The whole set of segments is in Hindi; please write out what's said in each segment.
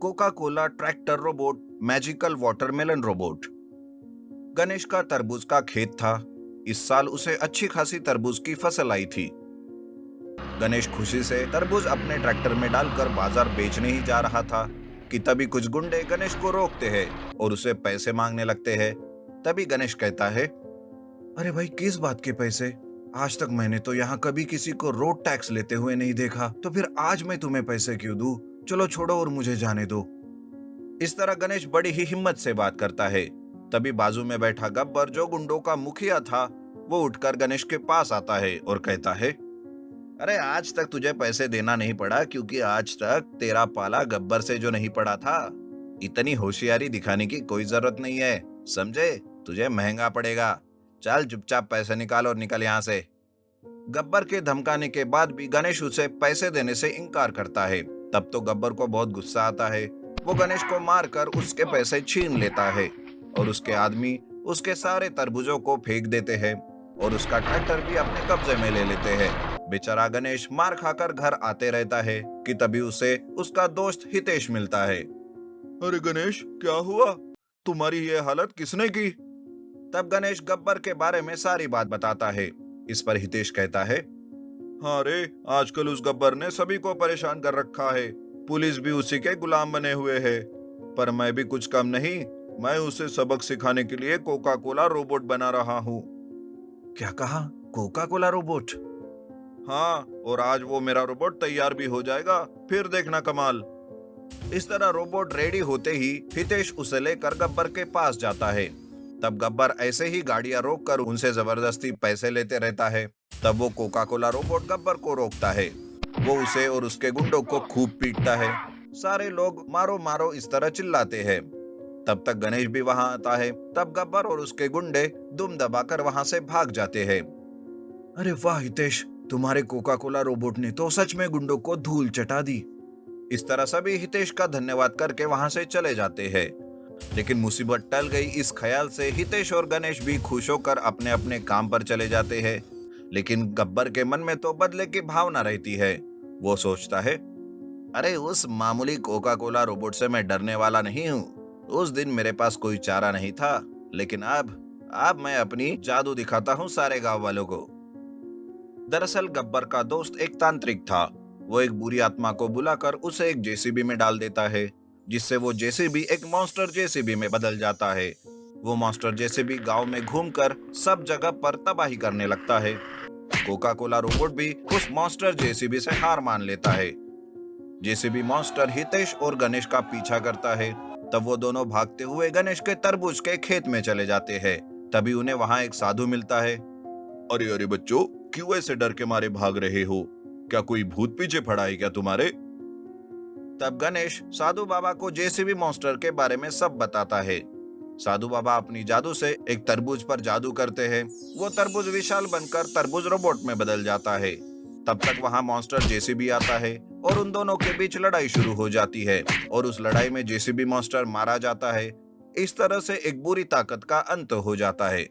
Coca Cola tractor robot, magical watermelon robot. Ganesh का तरबूज का खेत था। इस साल उसे अच्छी खासी तरबूज की फसल आई थी। गणेश खुशी से तरबूज अपने ट्रैक्टर में डालकर बाजार बेचने ही जा रहा था कि तभी कुछ गुंडे गणेश को रोकते हैं और उसे पैसे मांगने लगते हैं। तभी गणेश कहता है, अरे भाई, किस बात के पैसे? आज तक मैंने तो यहाँ कभी किसी को रोड टैक्स लेते हुए नहीं देखा, तो फिर आज मैं तुम्हें पैसे क्यों दूं? चलो छोड़ो और मुझे जाने दो। इस तरह गणेश बड़ी ही हिम्मत से बात करता है। तभी बाजू में बैठा गब्बर, जो गुंडों का मुखिया था, वो उठकर गणेश के पास आता है और कहता है, अरे आज तक तुझे पैसे देना नहीं पड़ा क्योंकि आज तक तेरा पाला गब्बर से जो नहीं पड़ा था। इतनी होशियारी दिखाने की कोई जरूरत नहीं है, समझे? तुझे महंगा पड़ेगा। चल चुपचाप पैसे निकाल और निकल यहाँ से। गब्बर के धमकाने के बाद भी गणेश उसे पैसे देने से इनकार करता है। तब तो गब्बर को बहुत गुस्सा आता है। वो गणेश को मारकर उसके पैसे छीन लेता है और उसके आदमी उसके सारे तरबूजों को फेंक देते हैं और उसका ट्रैक्टर भी अपने कब्जे में ले लेते हैं। बेचारा गणेश मार खाकर घर आते रहता है कि तभी उसे उसका दोस्त हितेश मिलता है। अरे गणेश, क्या हुआ? तुम्हारी ये हालत किसने की? तब गणेश गब्बर के बारे में सारी बात बताता है। इस पर हितेश कहता है, हाँ रे, आजकल उस गब्बर ने सभी को परेशान कर रखा है। पुलिस भी उसी के गुलाम बने हुए है। पर मैं भी कुछ कम नहीं। मैं उसे सबक सिखाने के लिए कोका कोला रोबोट बना रहा हूँ। क्या कहा? Coca Cola robot? हाँ, और आज वो मेरा रोबोट तैयार भी हो जाएगा, फिर देखना कमाल। इस तरह रोबोट रेडी होते ही हितेश उसे लेकर गब्बर के पास जाता है। तब गब्बर ऐसे ही गाड़ियां रोककर उनसे जबरदस्ती पैसे लेते रहता है। तब वो कोका कोला रोबोट गब्बर को रोकता है। वो उसे और उसके गुंडों को खूब पीटता है। सारे लोग मारो मारो इस तरह चिल्लाते हैं। तब तक गणेश भी वहां आता है। तब गब्बर और उसके गुंडे दुम दबाकर वहां से भाग जाते हैं। अरे वाह हितेश, तुम्हारे कोका कोला रोबोट ने तो सच में गुंडों को धूल चटा दी। इस तरह सभी हितेश का धन्यवाद करके वहां से चले जाते हैं। लेकिन मुसीबत टल गई इस ख्याल से हितेश और गणेश भी खुश होकर अपने अपने काम पर चले जाते हैं। लेकिन गब्बर के मन में तो बदले की भावना रहती है। वो सोचता है, अरे उस मामूली कोका कोला रोबोट से मैं डरने वाला नहीं हूँ। उस दिन मेरे पास कोई चारा नहीं था, लेकिन अब मैं अपनी जादू दिखाता हूँ सारे गांव वालों को। दरअसल गब्बर का दोस्त एक तांत्रिक था। वो एक बुरी आत्मा को बुलाकर उसे एक जेसीबी में डाल देता है, जिससे वो जेसीबी एक मॉन्स्टर जेसीबी में बदल जाता है। वो मॉन्स्टर जेसीबी गांव में घूमकर सब जगह पर तबाही करने लगता है। कोका कोला रोबोट भी उस मॉन्स्टर जेसीबी से हार मान लेता है। जेसीबी मॉन्स्टर हितेश और गणेश का पीछा करता है। तब वो दोनों भागते हुए गणेश के तरबूज के खेत में चले जाते हैं। तभी उन्हें वहां एक साधु मिलता है। अरे अरे बच्चों, क्यों ऐसे डर के मारे भाग रहे हो? क्या कोई भूत पीछे पड़ा है क्या तुम्हारे? तब गणेश साधु बाबा को जेसीबी मॉन्स्टर के बारे में सब बताता है। साधु बाबा अपनी जादू से एक तरबूज पर जादू करते हैं। वो तरबूज विशाल बनकर तरबूज रोबोट में बदल जाता है। तब तक वहां मॉन्स्टर जेसीबी आता है और उन दोनों के बीच लड़ाई शुरू हो जाती है और उस लड़ाई में जेसीबी मॉन्स्टर मारा जाता है। इस तरह से एक बुरी ताकत का अंत हो जाता है।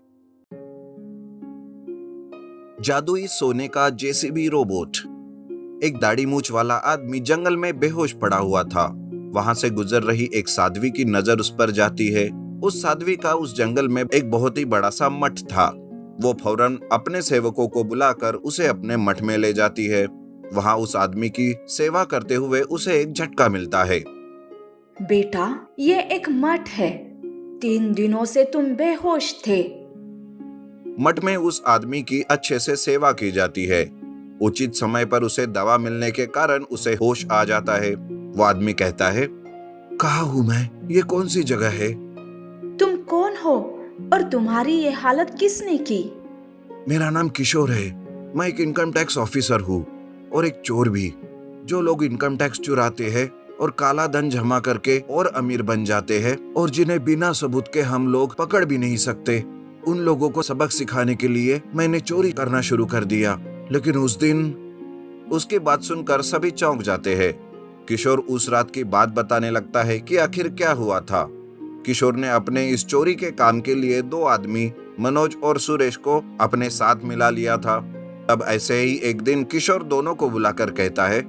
जादुई सोने का जेसीबी रोबोट। एक दाढ़ी मूछ वाला आदमी जंगल में बेहोश पड़ा हुआ था। वहां से गुजर रही एक साध्वी की नजर उस पर जाती है। उस साध्वी का उस जंगल में एक बहुत ही बड़ा सा मठ था। वो फौरन अपने सेवकों को बुलाकर उसे अपने मठ में ले जाती है। वहां उस आदमी की सेवा करते हुए उसे एक झटका मिलता है। बेटा, ये एक मठ है। 3 दिनों से तुम बेहोश थे। मठ में उस आदमी की अच्छे से सेवा की जाती है। उचित समय पर उसे दवा मिलने के कारण उसे होश आ जाता है। वो आदमी कहता है, कहाँ हूँ मैं? ये कौन सी जगह है? तुम कौन हो और तुम्हारी ये हालत किसने की? मेरा नाम किशोर है। मैं एक इनकम टैक्स ऑफिसर हूँ और एक चोर भी। जो लोग इनकम टैक्स चुराते हैं और काला धन जमा करके और अमीर बन जाते हैं और जिन्हें बिना सबूत के हम लोग पकड़ भी नहीं सकते, उन लोगों को सबक सिखाने के लिए मैंने चोरी करना शुरू कर दिया। लेकिन उस दिन उसकी बात सुनकर सभी चौंक जाते हैं। किशोर उस रात की बात बताने लगता है कि आखिर क्या हुआ था। किशोर ने अपने इस चोरी के काम के लिए 2 आदमी मनोज और सुरेश को अपने साथ मिला लिया था। तब ऐसे ही एक दिन किशोर दोनों को बुलाकर कहता है,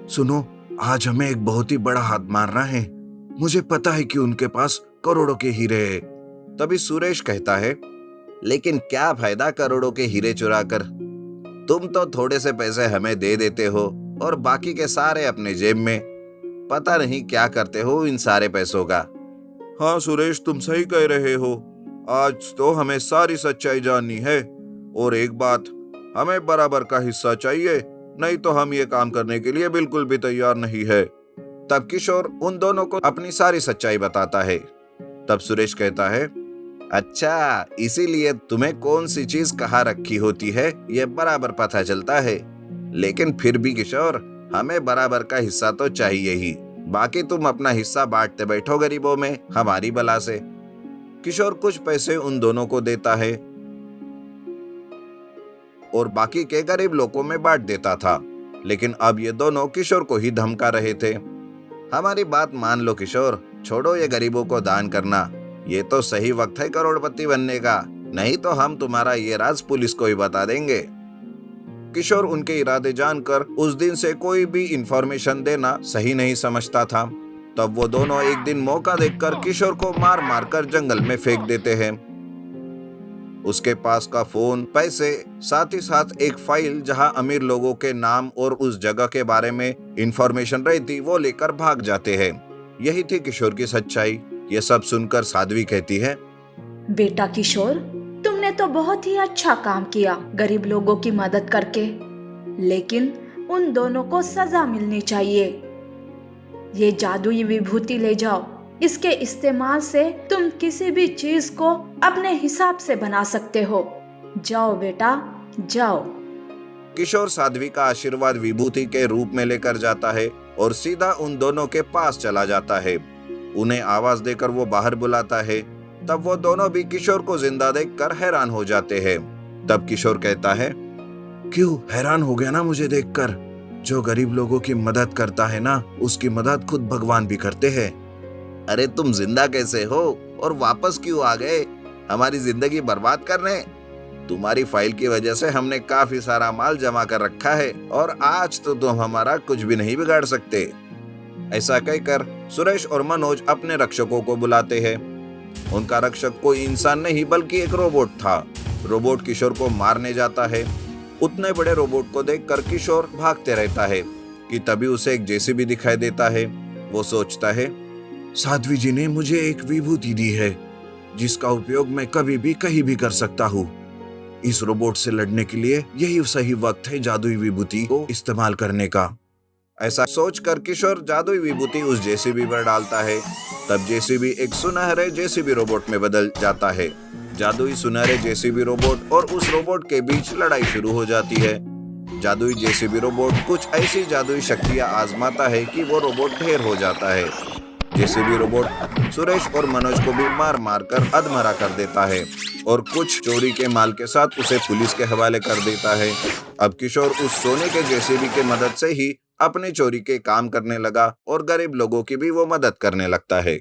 सुनो, आज हमें एक बहुत ही बड़ा हाथ मारना है। मुझे पता है कि उनके पास करोड़ों के हीरे हैं। तभी सुरेश कहता है, लेकिन क्या फायदा करोड़ों के हीरे चुरा कर? तुम तो थोड़े से पैसे हमें दे देते हो और बाकी के सारे अपने जेब में। पता नहीं क्या करते हो इन सारे पैसों का। हाँ सुरेश, तुम सही कह रहे हो। आज तो हमें सारी सच्चाई जाननी है, और एक बात, हमें बराबर का हिस्सा चाहिए, नहीं तो हम ये काम करने के लिए बिल्कुल भी तैयार नहीं है। तब किशोर उन दोनों को अपनी सारी सच्चाई बताता है। तब सुरेश कहता है, अच्छा, इसीलिए तुम्हें कौन सी चीज कहाँ रखी होती है ये बराबर पता चलता है। लेकिन फिर भी किशोर, हमें बराबर का हिस्सा तो चाहिए ही। बाकी तुम अपना हिस्सा बांटते बैठो गरीबों में हमारी बला से। किशोर कुछ पैसे उन दोनों को देता है और बाकी के गरीब लोगों में बांट देता था। लेकिन अब ये दोनों किशोर को ही धमका रहे थे। हमारी बात मान लो किशोर, छोड़ो ये गरीबों को दान करना। ये तो सही वक्त है करोड़पति बनने का, नहीं तो हम तुम्हारा ये राज पुलिस को ही बता देंगे। किशोर उनके इरादे जानकर उस दिन से कोई भी इंफॉर्मेशन देना सही नहीं समझता था। तब वो दोनों एक दिन मौका देखकर किशोर को मार मार कर जंगल में फेंक देते हैं। उसके पास का फोन, पैसे, साथ ही साथ एक फाइल जहां अमीर लोगों के नाम और उस जगह के बारे में इंफॉर्मेशन रहती, वो लेकर भाग जाते हैं। यही थी किशोर की सच्चाई। ये सब सुनकर साध्वी कहती है, बेटा किशोर, तुमने तो बहुत ही अच्छा काम किया गरीब लोगों की मदद करके, लेकिन उन दोनों को सजा मिलनी चाहिए। ये जादुई विभूति ले जाओ, इसके इस्तेमाल से तुम किसी भी चीज को अपने हिसाब से बना सकते हो। जाओ बेटा, जाओ। किशोर साध्वी का आशीर्वाद विभूति के रूप में लेकर जाता है और सीधा उन दोनों के पास चला जाता है। उन्हें आवाज देकर वो बाहर बुलाता है। तब वो दोनों भी किशोर को जिंदा देखकर हैरान हो जाते हैं। तब किशोर कहता है, क्यों हैरान हो गया ना मुझे देखकर? जो गरीब लोगों की मदद करता है ना, उसकी मदद खुद भगवान भी करते हैं। अरे तुम जिंदा कैसे हो और वापस क्यों आ गए हमारी जिंदगी बर्बाद करने? तुम्हारी फाइल की वजह से हमने काफी सारा माल जमा कर रखा है और आज तो तुम हमारा कुछ भी नहीं बिगाड़ सकते। ऐसा कहकर सुरेश और मनोज अपने रक्षकों को बुलाते हैं। उनका रक्षक कोई इंसान नहीं बल्कि एक रोबोट था। रोबोट किशोर को मारने जाता है। उतने बड़े रोबोट को देखकर किशोर भागते रहता है कि तभी उसे एक जेसीबी दिखाई देता है। वो सोचता है, साध्वी जी ने मुझे एक विभूति दी है जिसका उपयोग मैं कभी भी कहीं भी कर सकता हूँ। इस रोबोट से लड़ने के लिए यही सही वक्त है जादुई विभूति को इस्तेमाल करने का। ऐसा सोचकर किशोर जादुई विभूति उस जेसीबी पर डालता है। तब जेसीबी एक सुनहरे जेसीबी रोबोट में बदल जाता है। जादुई सुनहरे जेसीबी रोबोट और उस रोबोट के बीच लड़ाई शुरू हो जाती है। जादुई जेसीबी रोबोट कुछ ऐसी जादुई शक्तियां आजमाता है कि वो रोबोट ढेर हो जाता है। जेसीबी रोबोट सुरेश और मनोज को भी मार मार कर अधमरा कर देता है और कुछ चोरी के माल के साथ उसे पुलिस के हवाले कर देता है। अब किशोर उस सोने के जेसीबी के मदद से ही अपने चोरी के काम करने लगा और गरीब लोगों की भी वो मदद करने लगता है।